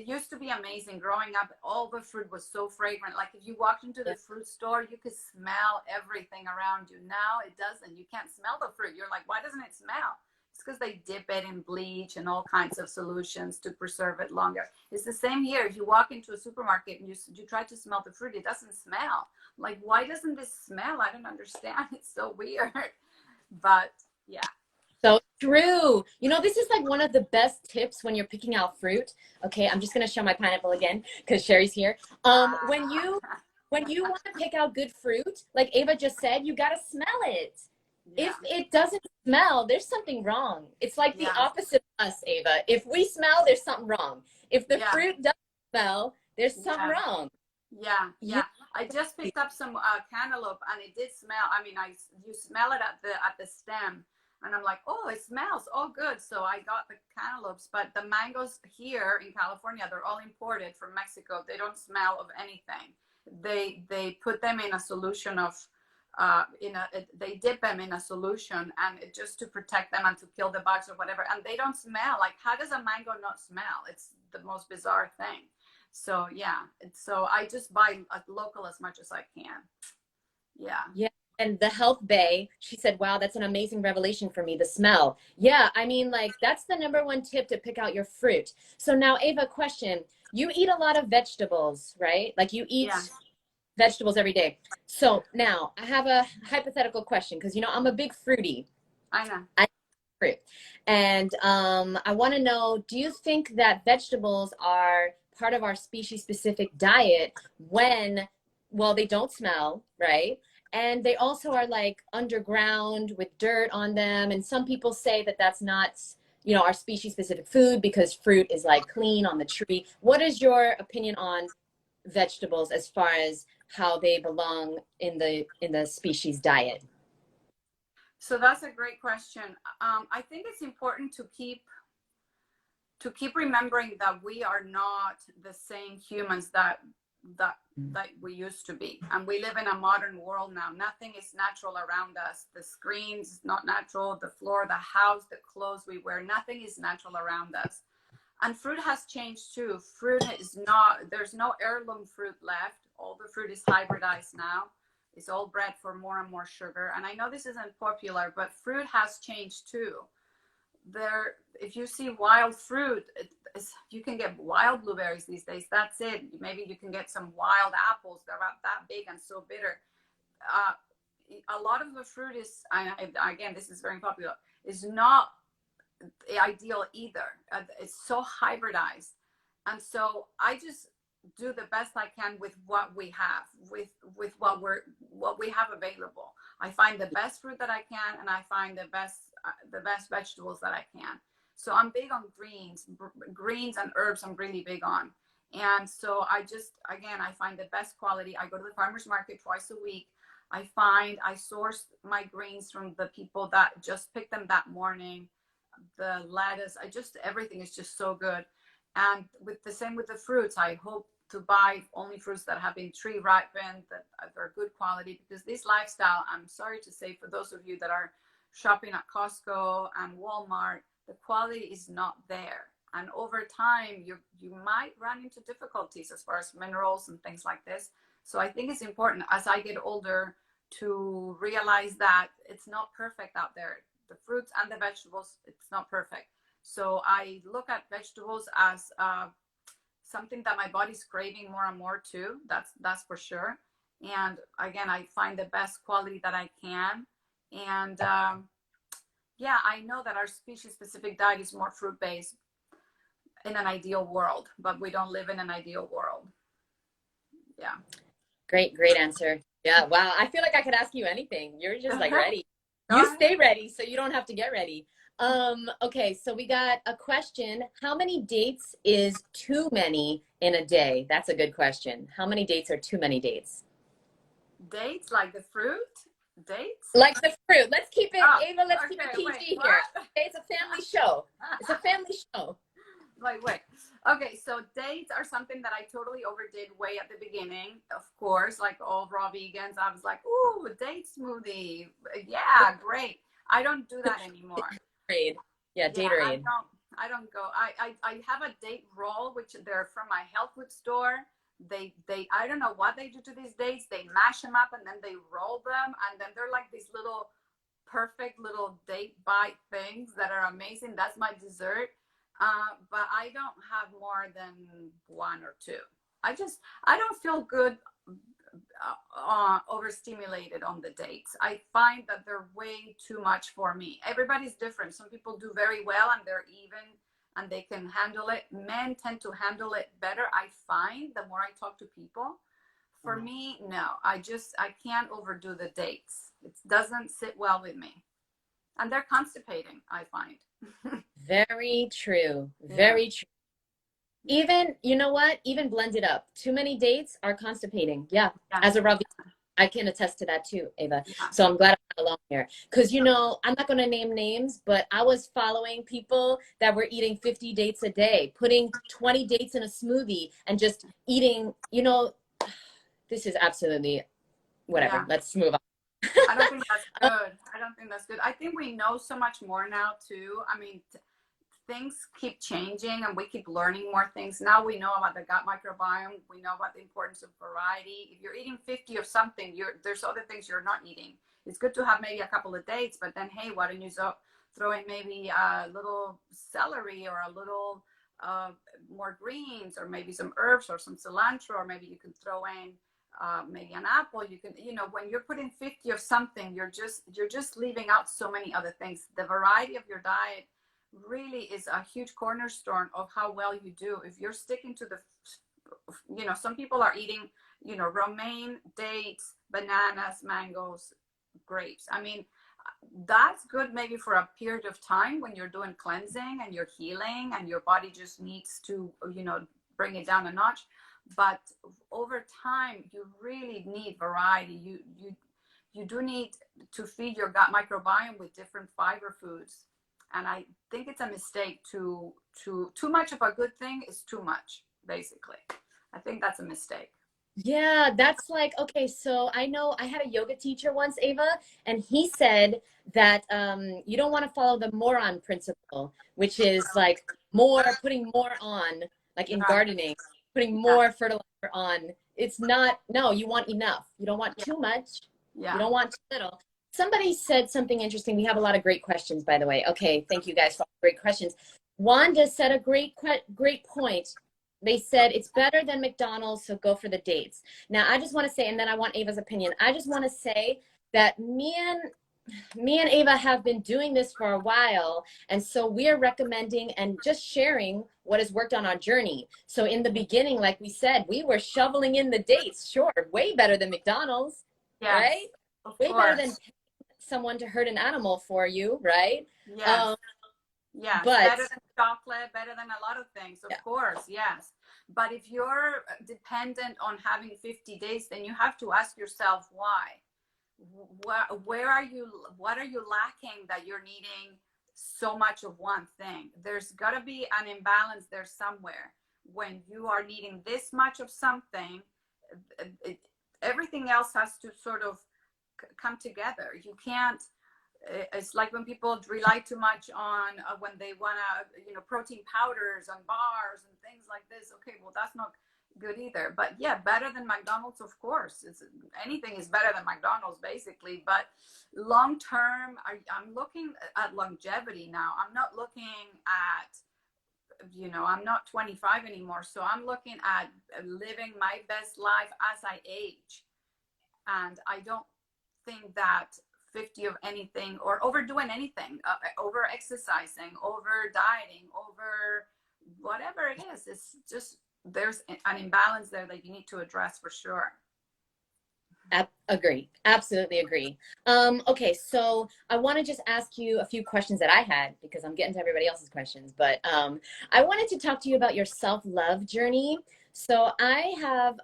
used to be amazing. Growing up, all the fruit was so fragrant. Like if you walked into the fruit store, you could smell everything around you. Now it doesn't. You can't smell the fruit. You're like, why doesn't it smell? It's because they dip it in bleach and all kinds of solutions to preserve it longer. It's the same here. If you walk into a supermarket and you try to smell the fruit, it doesn't smell. Like, why doesn't this smell? I don't understand. It's so weird. But yeah. So true. This is like one of the best tips when you're picking out fruit. Okay, I'm just gonna show my pineapple again because Sherry's here. When you want to pick out good fruit, like Ava just said, you gotta smell it. Yeah. If it doesn't smell, there's something wrong. It's like the opposite of us, Ava. If we smell, there's something wrong. If the fruit doesn't smell, there's something wrong. Yeah. I just picked up some cantaloupe and it did smell. I mean, you smell it at the stem. And I'm like, oh, it smells. Oh, good. So I got the cantaloupes, but the mangoes here in California, they're all imported from Mexico. They don't smell of anything. They put them in a solution of, they dip them in a solution and just to protect them and to kill the bugs or whatever. And they don't smell. Like, how does a mango not smell? It's the most bizarre thing. So yeah. So I just buy local as much as I can. Yeah. Yeah. And the health bay, she said, wow, that's an amazing revelation for me, the smell. Yeah, I mean, like, that's the #1 tip to pick out your fruit. So now, Ava, question. You eat a lot of vegetables, right? Like, you eat vegetables every day. So now, I have a hypothetical question, because, I'm a big fruitie. I know. I eat fruit. And I want to know, do you think that vegetables are part of our species-specific diet when, well, they don't smell, right? And they also are like underground with dirt on them. And some people say that that's not, our species specific food because fruit is like clean on the tree. What is your opinion on vegetables as far as how they belong in the species diet? So that's a great question. I think it's important to keep remembering that we are not the same humans that that we used to be. And we live in a modern world now. Nothing is natural around us. The screens is not natural, the floor, the house, the clothes we wear, nothing is natural around us. And fruit has changed too. Fruit is not, there's no heirloom fruit left. All the fruit is hybridized now. It's all bred for more and more sugar. And I know this isn't popular, but fruit has changed too. If you see wild fruit, you can get wild blueberries these days. That's it. Maybe you can get some wild apples. They're about that big and so bitter. A lot of the fruit is, again, this is very popular, is not ideal either. It's so hybridized. And so I just do the best I can with what we have, with what we have available. I find the best fruit that I can, and I find the best vegetables that I can. So I'm big on greens and herbs. I'm really big on. And so I find the best quality. I go to the farmer's market twice a week. I source my greens from the people that just pick them that morning. The lettuce, everything is just so good. And with the same with the fruits, I hope to buy only fruits that have been tree ripened, that are good quality, because this lifestyle, I'm sorry to say, for those of you that are shopping at Costco and Walmart, the quality is not there. And over time, you might run into difficulties as far as minerals and things like this. So I think it's important as I get older to realize that it's not perfect out there. The fruits and the vegetables, it's not perfect. So I look at vegetables as something that my body's craving more and more too. That's for sure. And again, I find the best quality that I can. And I know that our species-specific diet is more fruit-based in an ideal world, but we don't live in an ideal world. Yeah. Great answer. Yeah, wow. I feel like I could ask you anything. You're just like ready. You stay ready, so you don't have to get ready. Okay, so we got a question. How many dates is too many in a day? That's a good question. How many dates are too many dates? Dates like the fruit? Dates? Like the fruit. Let's keep it, Ava, let's keep it PG here. Okay, it's a family show. It's a family show. Wait. Okay, so dates are something that I totally overdid way at the beginning. Of course, like all raw vegans, I was like, ooh, a date smoothie. Yeah, great. I don't do that anymore. Yeah, Daterade. I don't go. I have a date roll, which they're from my health food store. They I don't know what they do to these dates. They mash them up and then they roll them, and then they're like these little perfect little date bite things that are amazing. That's my dessert. But I don't have more than one or two. I don't feel good overstimulated on the dates. I find that they're way too much for me. Everybody's different. Some people do very well and they're even and they can handle it. Men tend to handle it better, I find, the more I talk to people. For me, no. I can't overdo the dates. It doesn't sit well with me. And they're constipating, I find. Very true. Very true. Even, you know what? Even blended up. Too many dates are constipating. Yeah. As a raw, I can attest to that too, Ava. Yeah. So I'm glad I'm not alone here. Because, you know, I'm not going to name names, but I was following people that were eating 50 dates a day, putting 20 dates in a smoothie and just eating, you know, this is absolutely whatever. Yeah. Let's move on. I don't think that's good. I don't think that's good. I think we know so much more now too. I mean, things keep changing and we keep learning more things. Now we know about the gut microbiome. We know about the importance of variety. If you're eating 50 of something, there's other things you're not eating. It's good to have maybe a couple of dates, but then, hey, why don't you throw in maybe a little celery or a little more greens or maybe some herbs or some cilantro, or maybe you can throw in maybe an apple. You can, you know, when you're putting 50 of something, you're just leaving out so many other things. The variety of your diet really is a huge cornerstone of how well you do. If you're sticking to the, you know, some people are eating, you know, romaine, dates, bananas, mangoes, grapes. I mean, that's good maybe for a period of time when you're doing cleansing and you're healing and your body just needs to, you know, bring it down a notch. But over time, you really need variety. You do need to feed your gut microbiome with different fiber foods. And I think it's a mistake too much of a good thing is too much, basically. I think that's a mistake. Yeah, that's like, okay, so I know I had a yoga teacher once, Ava, and he said that you don't want to follow the moron principle, which is like putting more on, like in Right. gardening, putting Yeah. more fertilizer on. It's not, no, you want enough. You don't want Yeah. too much. You Yeah. don't want too little. Somebody said something interesting. We have a lot of great questions, by the way. Okay, thank you guys for all the great questions. Wanda said a great point. They said it's better than McDonald's, so go for the dates. Now, I just want to say, and then I want Ava's opinion. I just want to say that me and Ava have been doing this for a while, and so we are recommending and just sharing what has worked on our journey. So in the beginning, like we said, we were shoveling in the dates. Sure, way better than McDonald's, Yes. right? Of Way better than course. paying someone to hurt an animal for you, right? Yes. Um, Yes, but better than chocolate, better than a lot of things, of yeah, course, yes. But if you're dependent on having 50 days, then you have to ask yourself why. Where are you, what are you lacking that you're needing so much of one thing? There's got to be an imbalance there somewhere. When you are needing this much of something, it, everything else has to sort of come together. You can't, it's like when people rely too much on when they want to, you know, protein powders and bars and things like this. Okay, well, that's not good either. But yeah, better than McDonald's, of course. Anything is better than McDonald's, basically. But long term, I'm looking at longevity now. I'm not looking at, you know, I'm not 25 anymore, so I'm looking at living my best life as I age. And I don't think that 50 of anything or overdoing anything, over exercising, over dieting, over whatever it is, it's just there's an imbalance there that you need to address for sure. Agree. Absolutely agree. Okay, so I want to just ask you a few questions that I had because I'm getting to everybody else's questions, but I wanted to talk to you about your self-love journey. So I have,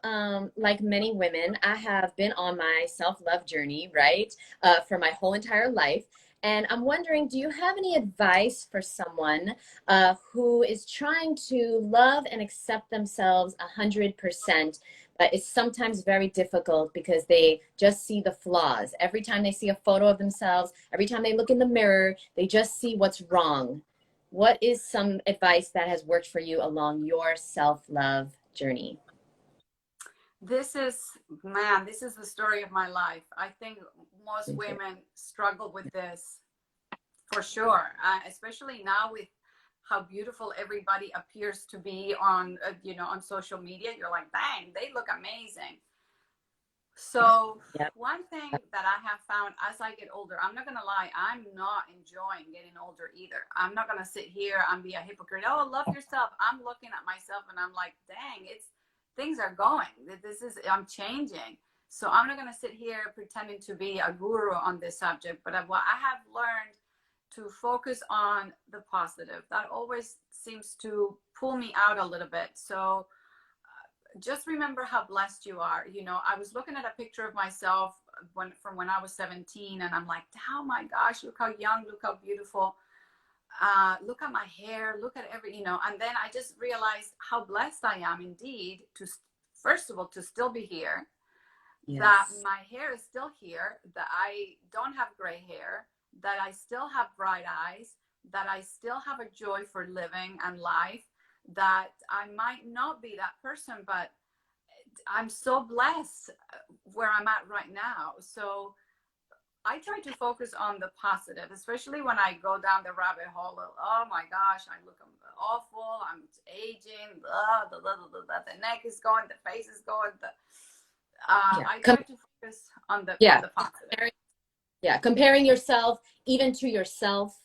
like many women, I have been on my self-love journey, right, for my whole entire life. And I'm wondering, do you have any advice for someone who is trying to love and accept themselves 100%? But it's sometimes very difficult because they just see the flaws. Every time they see a photo of themselves, every time they look in the mirror, they just see what's wrong. What is some advice that has worked for you along your self-love journey? This is, man, this is the story of my life. I think most Me too. women struggle with this for sure, especially now with how beautiful everybody appears to be on, you know, on social media. You're like, dang, they look amazing. So Yeah. one thing that I have found as I get older, I'm not gonna lie, I'm not enjoying getting older either. I'm not gonna sit here and be a hypocrite. Oh, love yourself. I'm looking at myself and I'm like, dang, it's things are going. This is, I'm changing. So I'm not gonna sit here pretending to be a guru on this subject. But what I have learned to focus on the positive. That always seems to pull me out a little bit. So just remember how blessed you are. You know, I was looking at a picture of myself from when I was 17, and I'm like, oh my gosh, look how young, look how beautiful. Look at my hair, look at every, you know, and then I just realized how blessed I am indeed to, first of all, to still be here, that Yes. my hair is still here, that I don't have gray hair, that I still have bright eyes, that I still have a joy for living and life, that I might not be that person, but I'm so blessed where I'm at right now. So I try to focus on the positive, especially when I go down the rabbit hole of, oh my gosh, I look awful, I'm aging, the neck is going, the face is going. Yeah. I try to focus on Yeah. the positive. Yeah. Comparing yourself even to yourself,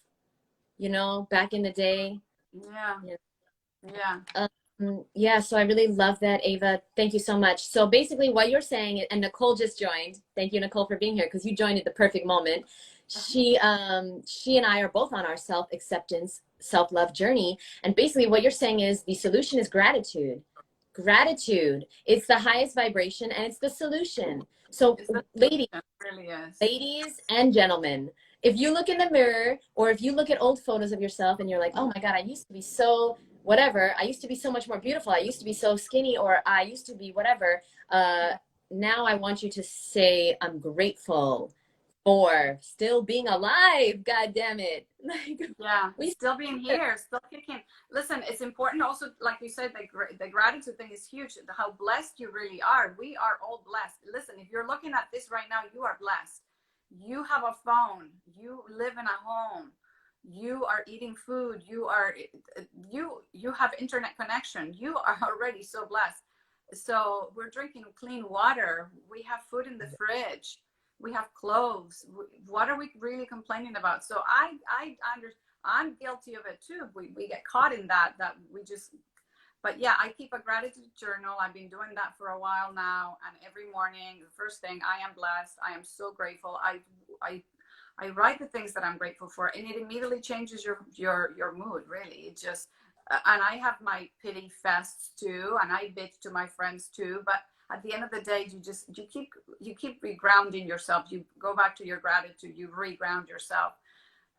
back in the day. Yeah, Yeah. yeah. Yeah, so I really love that, Ava. Thank you so much. So basically, what you're saying, and Nicole just joined. Thank you, Nicole, for being here because you joined at the perfect moment. She and I are both on our self-acceptance, self-love journey, and basically, what you're saying is the solution is gratitude. Gratitude. It's the highest vibration, and it's the solution. So, It's the ladies. solution, it really is. Ladies and gentlemen, if you look in the mirror or if you look at old photos of yourself and you're like, oh my God, I used to be so whatever, I used to be so much more beautiful, I used to be so skinny, or I used to be whatever, Now I want you to say, I'm grateful for still being alive. God damn it. Like, Yeah, we, still being here, still kicking. Listen, it's important also, like you said, the gratitude thing is huge. How blessed you really are. We are all blessed. Listen, if you're looking at this right now, you are blessed. You have a phone. You live in a home. You are eating food. You have internet connection. You are already so blessed. So we're drinking clean water. We have food in the fridge. We have clothes. What are we really complaining about? So I understand. I'm guilty of it too. We get caught in that we just, but yeah, I keep a gratitude journal. I've been doing that for a while now. And every morning, the first thing, I am blessed. I am so grateful. I write the things that I'm grateful for, and it immediately changes your mood, really. It just, and I have my pity fests too, and I bitch to my friends too. But at the end of the day, you keep regrounding yourself. You go back to your gratitude. You reground yourself,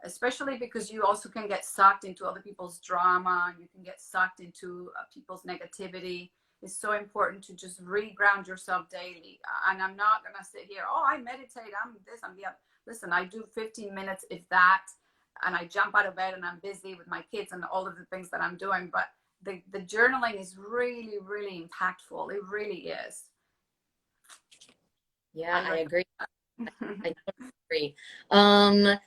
especially because you also can get sucked into other people's drama. You can get sucked into people's negativity. It's so important to just reground yourself daily. And I'm not gonna sit here, oh, I meditate, I'm this, I'm the other. Listen, I do 15 minutes, if that, and I jump out of bed and I'm busy with my kids and all of the things that I'm doing. But the journaling is really, really impactful. It really is. yeah, I agree. I I totally agree.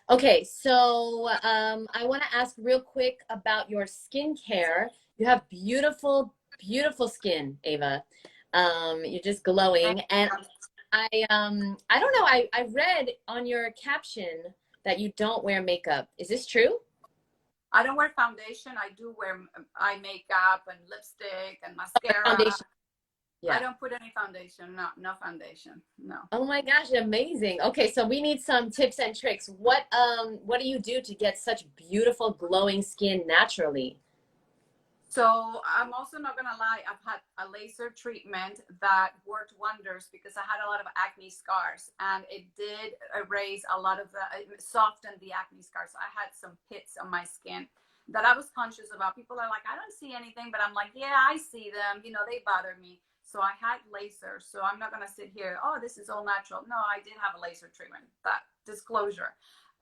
Okay, so I want to ask real quick about your skincare. You have beautiful, beautiful skin, Ava. You're just glowing. And I don't know, I read on your caption that you don't wear makeup. Is this true? don't wear foundation. I do wear eye makeup and lipstick and The mascara. foundation. I Yeah. don't put any foundation. No, no foundation. No. Oh my gosh, amazing. Okay, so we need some tips and tricks. What do you do to get such beautiful glowing skin naturally? So I'm also not gonna lie. I've had a laser treatment that worked wonders because I had a lot of acne scars, and it did erase a lot of soften the acne scars. I had some pits on my skin that I was conscious about. People are like, I don't see anything, but I'm like, yeah, I see them. You know, they bother me. So I had laser. So I'm not gonna sit here, oh, this is all natural. No, I did have a laser treatment. That disclosure.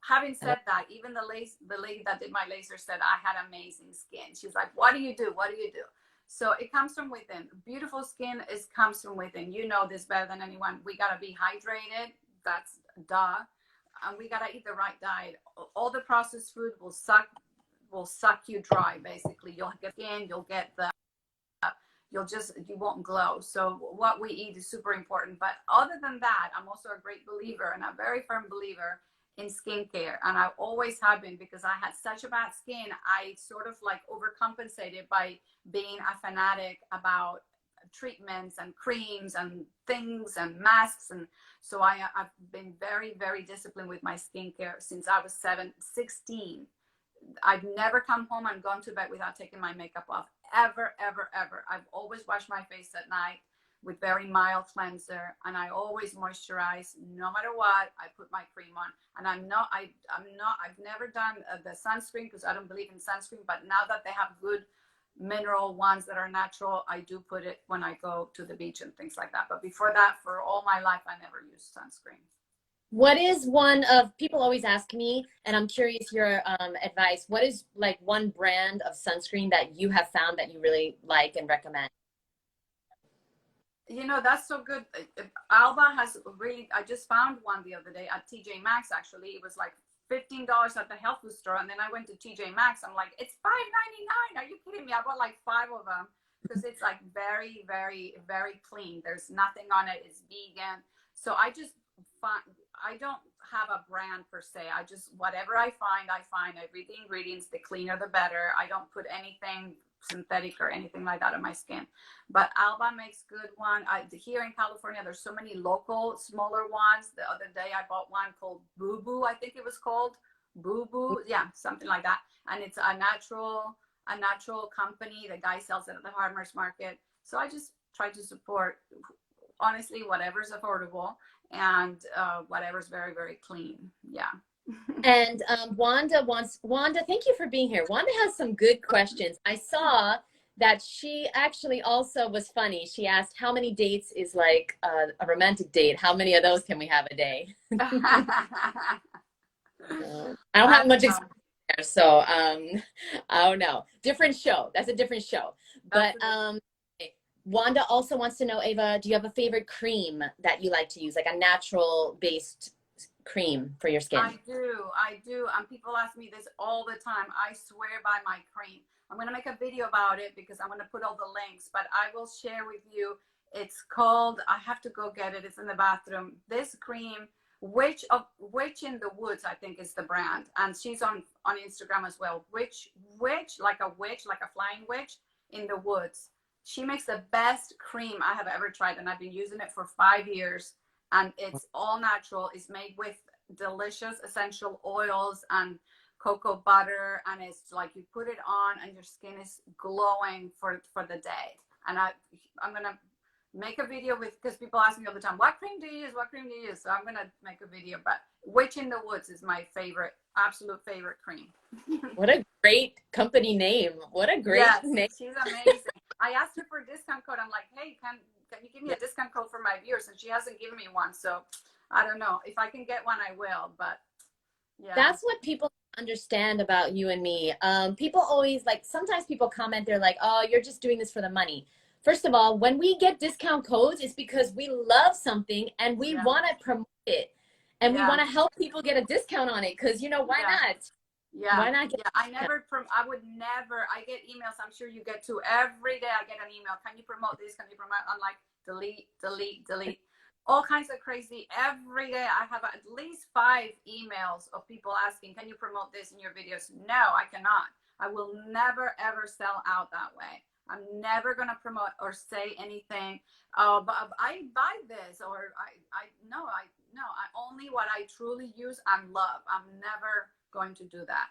Having said that, even the lady that did my laser said I had amazing skin. She's like, what do you do? What do you do? So it comes from within. Beautiful skin comes from within. You know this better than anyone. We gotta be hydrated. That's duh. And we gotta eat the right diet. All the processed food will suck you dry. Basically, you'll get skin. You'll get the. You won't glow. So what we eat is super important. But other than that, I'm also a great believer and a very firm believer in skincare, and I always have been, because I had such a bad skin. I sort of like overcompensated by being a fanatic about treatments and creams and things and masks, and so I've been very, very disciplined with my skincare since I was 16. I've never come home and gone to bed without taking my makeup off, ever, ever, ever. I've always washed my face at night with very mild cleanser, and I always moisturize no matter what. I put my cream on, and I've never done the sunscreen because I don't believe in sunscreen, but now that they have good mineral ones that are natural, I do put it when I go to the beach and things like that. But before that, for all my life, I never used sunscreen. What is one of, people always ask me, and I'm curious your advice. What is like one brand of sunscreen that you have found that you really like and recommend? You know, that's so good. Alba has really, I just found one the other day at TJ Maxx. Actually, it was like $15 at the health food store, and then I went to TJ Maxx. I'm like, it's $5.99. Are you kidding me? I bought like 5 of them because it's like very, very, very clean. There's nothing on it. It's vegan. So I just find, I don't have a brand per se. I just, whatever I find. I read the ingredients. The cleaner, the better. I don't put anything synthetic or anything like that on my skin. But Alba makes good one. Here in California, there's so many local smaller ones. The other day I bought one called Boo Boo, I think it was called Boo Boo, yeah, something like that. And it's a natural company. The guy sells it at the farmers market. So I just try to support, honestly, whatever's affordable and whatever's very, very clean. Yeah. And Wanda, thank you for being here. Wanda has some good questions. I saw that she actually also was funny. She asked, how many dates is like a romantic date? How many of those can we have a day? I don't have much experience there, so I don't know. Different show. That's a different show. But Wanda also wants to know, Ava, do you have a favorite cream that you like to use, like a natural based cream for your skin? I do. And people ask me this all the time. I swear by my cream. I'm going to make a video about it because I'm going to put all the links, but I will share with you. It's called, I have to go get it. It's in the bathroom. This cream, Witch in the Woods, I think is the brand. And she's on Instagram as well. Witch, like a flying witch in the woods. She makes the best cream I have ever tried. And I've been using it for 5 years. And it's all natural. It's made with delicious essential oils and cocoa butter, and it's like you put it on and your skin is glowing for the day. And I'm gonna make a video with, because people ask me all the time, what cream do you use, what cream do you use? So I'm gonna make a video, but Witch in the Woods is my favorite, absolute favorite cream. What a great company name. What a great name. She's amazing. I asked her for a discount code. I'm like, hey, can you give me a discount code for my viewers? And she hasn't given me one, so I don't know. If I can get one, I will. But yeah, that's what people understand about you and me. People always, like, sometimes people comment, they're like, oh, you're just doing this for the money. First of all, when we get discount codes, it's because we love something and we want to promote it, and we want to help people get a discount on it, because, you know, why not? Yeah. Why not get I would never, I get emails, I'm sure you get too. Every day I get an email. Can you promote this? Can you promote? I'm like, delete, delete, delete. All kinds of crazy. Every day I have at least 5 emails of people asking, can you promote this in your videos? No, I cannot. I will never, ever sell out that way. I'm never going to promote or say anything. Oh, but I buy this, or only what I truly use and love. I'm never going to do that.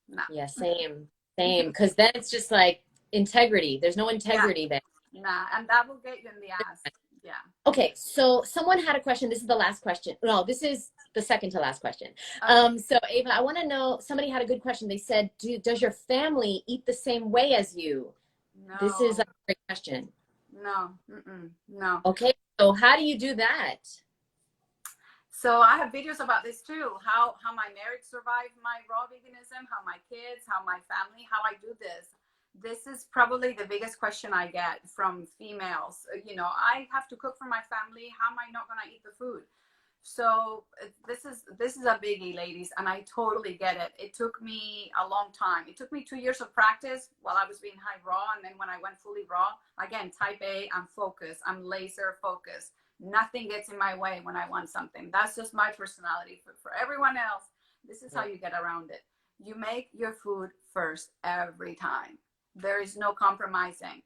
No. Yeah, same. Because then it's just like integrity. There's no integrity there. Nah, and that will get you in the ass. Yeah. Okay, so someone had a question. This is the last question. No, this is the second to last question. Okay. So Ava, I want to know, somebody had a good question. They said, does your family eat the same way as you? No. This is a great question. No. No. Okay, so how do you do that? So I have videos about this too, how my marriage survived my raw veganism, how my kids, how my family, how I do this. This is probably the biggest question I get from females. You know, I have to cook for my family. How am I not going to eat the food? So this is a biggie, ladies, and I totally get it. It took me a long time. It took me 2 years of practice while I was being high raw, and then when I went fully raw, again, type A, I'm focused. I'm laser focused. Nothing gets in my way when I want something. That's just my personality. For everyone else, this is how you get around it. You make your food first every time. There is no compromising.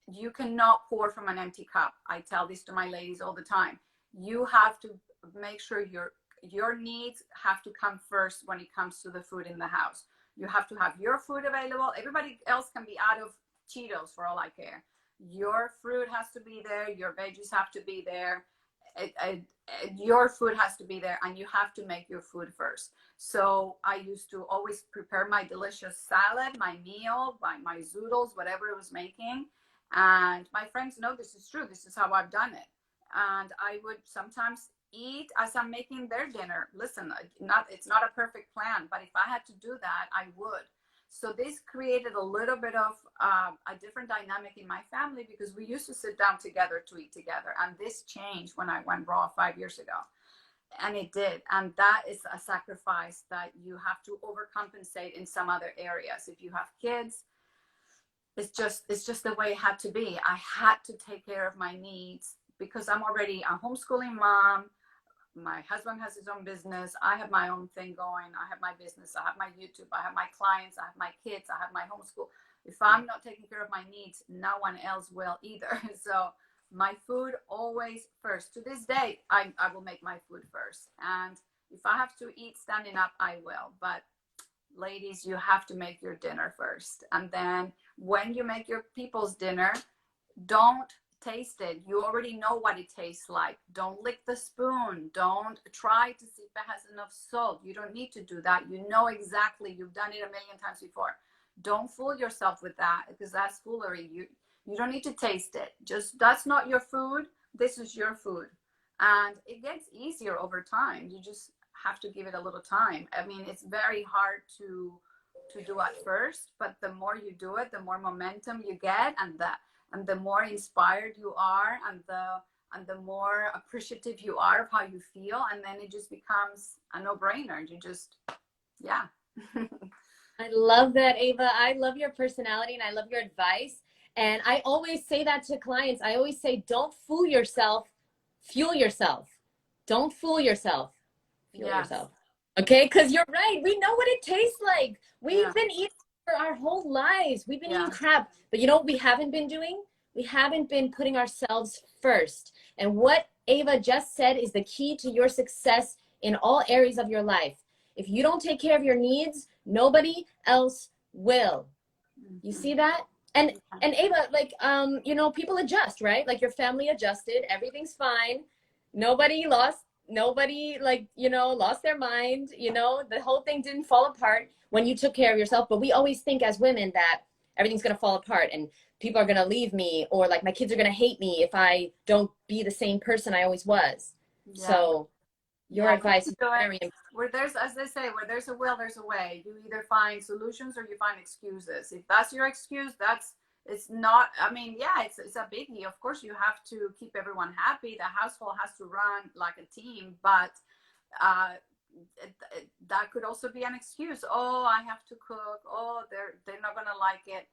You cannot pour from an empty cup. I tell this to my ladies all the time. You have to make sure your needs have to come first when it comes to the food in the house. You have to have your food available. Everybody else can be out of Cheetos for all I care. Your fruit has to be there. Your veggies have to be there. Your food has to be there, and you have to make your food first. So I used to always prepare my delicious salad, my meal, my zoodles, whatever it was making. And my friends know this is true. This is how I've done it. And I would sometimes eat as I'm making their dinner. Listen, it's not a perfect plan, but if I had to do that, I would. So this created a little bit of a different dynamic in my family, because we used to sit down together to eat together. And this changed when I went raw 5 years ago. And it did. And that is a sacrifice that you have to overcompensate in some other areas. If you have kids, it's just the way it had to be. I had to take care of my needs because I'm already a homeschooling mom. My husband has his own business. I have my own thing going. I have my business. I have my YouTube. I have my clients. I have my kids. I have my homeschool. If I'm not taking care of my needs, no one else will either. So my food always first. To this day, I will make my food first. And if I have to eat standing up, I will. But ladies, you have to make your dinner first. And then when you make your people's dinner, don't taste it. You already know what it tastes like. Don't lick the spoon. Don't try to see if it has enough salt. You don't need to do that. You know exactly. You've done it a million times before. Don't fool yourself with that, because that's foolery. You don't need to taste it. Just, that's not your food. This is your food. And it gets easier over time. You just have to give it a little time. I mean, it's very hard to do at first, but the more you do it, the more momentum you get, and the more inspired you are, and the more appreciative you are of how you feel, and then it just becomes a no-brainer. You just, yeah. I love that, Ava. I love your personality and I love your advice. And I always say that to clients. I always say, don't fool yourself, fuel yourself. Don't fool yourself, fuel yourself. Okay? Because you're right. We know what it tastes like. We've been eating for our whole lives. We've been eating crap. But you know what we haven't been doing? We haven't been putting ourselves first. And what Ava just said is the key to your success in all areas of your life. If you don't take care of your needs, nobody else will. You see that? And Ava, like, you know, people adjust, right? Like your family adjusted, everything's fine. Nobody, like, you know, lost their mind. You know, the whole thing didn't fall apart when you took care of yourself. But we always think as women that everything's going to fall apart and people are going to leave me, or like my kids are going to hate me if I don't be the same person I always was. So your advice is very important. Where there's, as they say, where there's a will, there's a way. You either find solutions or you find excuses. If that's your excuse, it's not, I mean, yeah, it's a biggie. Of course, you have to keep everyone happy. The household has to run like a team, but that could also be an excuse. Oh, I have to cook. Oh, they're not going to like it.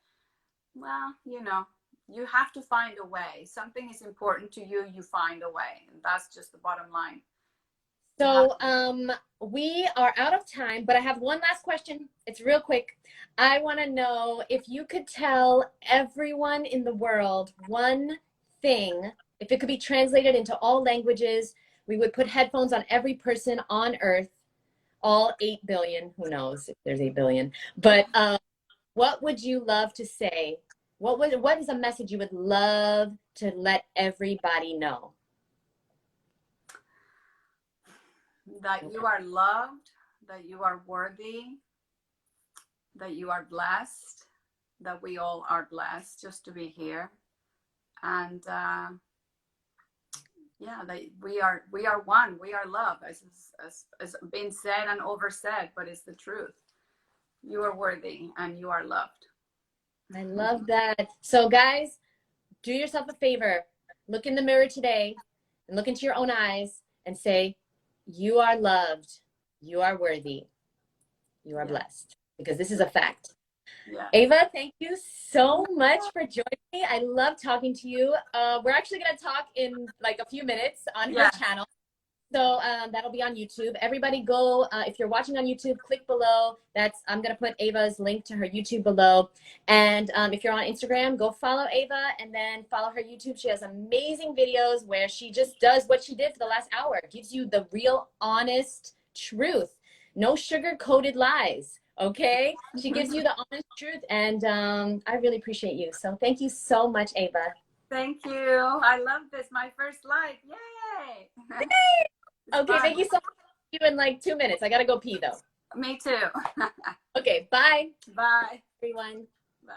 Well, you know, you have to find a way. Something is important to you, you find a way. And that's just the bottom line. So we are out of time, but I have one last question. It's real quick. I want to know if you could tell everyone in the world one thing, if it could be translated into all languages, we would put headphones on every person on earth, all 8 billion, who knows if there's 8 billion, but what would you love to say? What is a message you would love to let everybody know? That you are loved, that you are worthy, that you are blessed, that we all are blessed just to be here. And yeah, that we are one, we are love, as been said and oversaid, but it's the truth. You are worthy and you are loved. I love that. So guys, do yourself a favor. Look in the mirror today and look into your own eyes and say, you are loved, you are worthy, you are blessed, because this is a fact. Ava, thank you so much for joining me. I love talking to you. We're actually going to talk in like a few minutes on her channel. So that'll be on YouTube. Everybody go, if you're watching on YouTube, click below. I'm going to put Ava's link to her YouTube below. And if you're on Instagram, go follow Ava and then follow her YouTube. She has amazing videos where she just does what she did for the last hour. It gives you the real, honest truth. No sugar-coated lies, okay? She gives you the honest truth. And I really appreciate you. So thank you so much, Ava. Thank you. I love this. My first live. Yay! Okay, thank you so much. See you in like 2 minutes. I gotta go pee though. Me too. Okay, bye. Bye. Everyone. Bye.